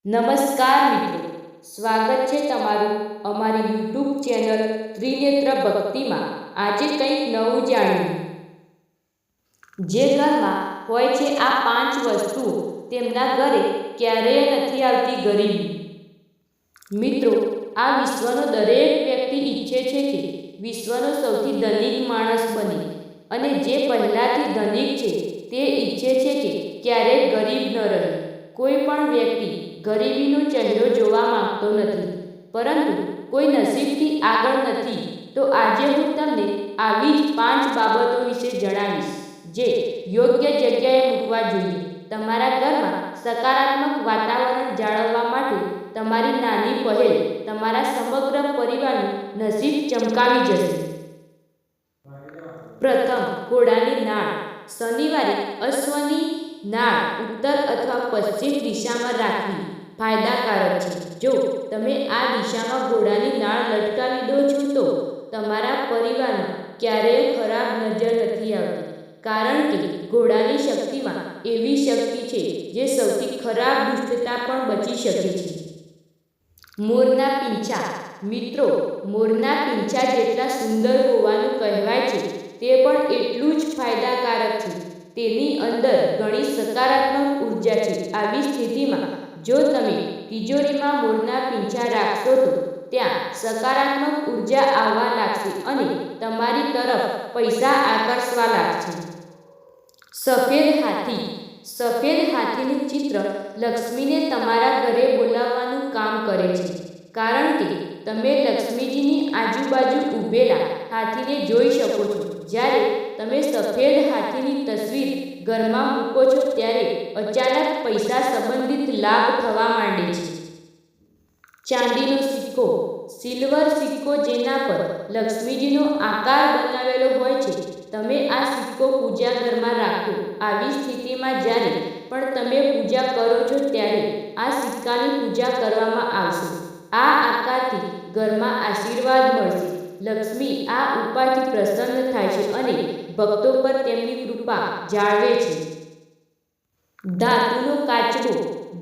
નમસ્કાર મિત્રો, સ્વાગત છે તમારું અમારી યુટ્યુબ ચેનલ ત્રિનેત્ર ભક્તિમાં। આજે કંઈક નવું જાણ્યું। જે ઘરમાં હોય છે આ 5 વસ્તુઓ, તેમના ઘરે ક્યારેય નથી આવતી ગરીબી। મિત્રો, આ વિશ્વનો દરેક વ્યક્તિ ઈચ્છે છે કે વિશ્વનો સૌથી ધનિક માણસ બને, અને જે પહેલાથી ધનિક છે તે ઈચ્છે છે કે ક્યારેય ગરીબ ન રહે। કોઈ પણ વ્યક્તિ ગરીબીનો ચહેરો જોવા માંગતો નથી, પરંતુ કોઈ નસીબથી આગળ નથી। તો આજે હું તમને આવી જ 5 બાબતો વિશે જણાવીશ, જે યોગ્ય જગ્યાએ મૂકવા જોઈએ। તમારા ઘરમાં સકારાત્મક વાતાવરણ જાળવવા માટે તમારી નાની પહેલ તમારા સમગ્ર પરિવારનું નસીબ ચમકાવી જશે। પ્રથમ, ઘોડાની નાળ। શનિવારે અશ્વની નાળ ઉત્તર અથવા પશ્ચિમ દિશામાં રાખવી ફાયદાકારક છે। જો તમે આ દિશામાં ઘોડાની નાળ લટકાવી દો છો તો તમારા પરિવારમાં ક્યારેય ખરાબ નજર નથી આવતી, કારણ કે ઘોડાની શક્તિમાં એવી શક્તિ છે જે સૌથી ખરાબ દુષ્ટતા પણ બચી શકે છે। મોરના પીંછા। મિત્રો, મોરના પીંછા જેટલા સુંદર હોવાનું કહેવાય છે તે પણ એટલું જ ફાયદાકારક છે। તેની અંદર ઘણી સકારાત્મક ઉર્જા છે। આવી સ્થિતિમાં જો તમે તિજોરીમાં મોરના પીંછા રાખશો તો ત્યાં સકારાત્મક ઉર્જા આવવા લાગશે અને તમારી તરફ પૈસા આકર્ષવા લાગશે। સફેદ હાથી। સફેદ હાથીનું ચિત્ર લક્ષ્મીને તમારા ઘરે બોલાવવાનું કામ કરે છે, કારણ કે તમે લક્ષ્મીજીની આજુબાજુ ઊભેલા હાથીને જોઈ શકો છો। જ્યારે તમે સફેદ હાથીની તસવીર ઘરમાં મૂકો છો ત્યારે અચાનક પૈસા સંબંધિત લાભ થવા માંડે છે। ચાંદીનો સિક્કો। સિલ્વર સિક્કો જેના પર લક્ષ્મીજીનો આકાર બનાવેલો હોય છે, તમે આ સિક્કો પૂજા ઘરમાં રાખો। આવી સ્થિતિમાં જ્યારે પણ તમે પૂજા કરો છો ત્યારે આ સિક્કાની પૂજા કરવામાં આવશે। આ આકારથી ઘરમાં આશીર્વાદ મળશે। લક્ષ્મી આ ઉપાયથી પ્રસન્ન થાય છે અને ભક્તો પર તેમની કૃપા જાળવે છે। ધાતુનો કાચબો।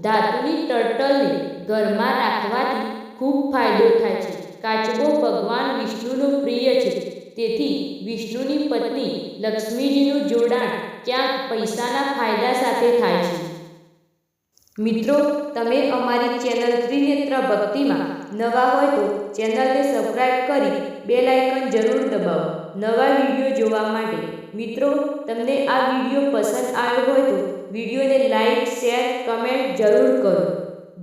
ધાતુની ટર્ટલને ઘરમાં રાખવાથી ખૂબ ફાયદો થાય છે। કાચબો ભગવાન વિષ્ણુનો પ્રિય છે, તેથી વિષ્ણુની પત્ની લક્ષ્મીજીનું જોડાણ ક્યાંક પૈસાના ફાયદા સાથે થાય છે। મિત્રો, તમે અમારી ચેનલ ત્રિનેત્ર ભક્તિમાં નવા હોય તો ચેનલને સબસ્ક્રાઇબ કરી બેલ આઇકન જરૂર દબાવો નવા વિડીયો જોવા માટે। મિત્રો, તમને આ વિડીયો પસંદ આવ્યો હોય તો વિડીયોને લાઈક, શેર, કમેન્ટ જરૂર કરો।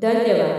ધન્યવાદ।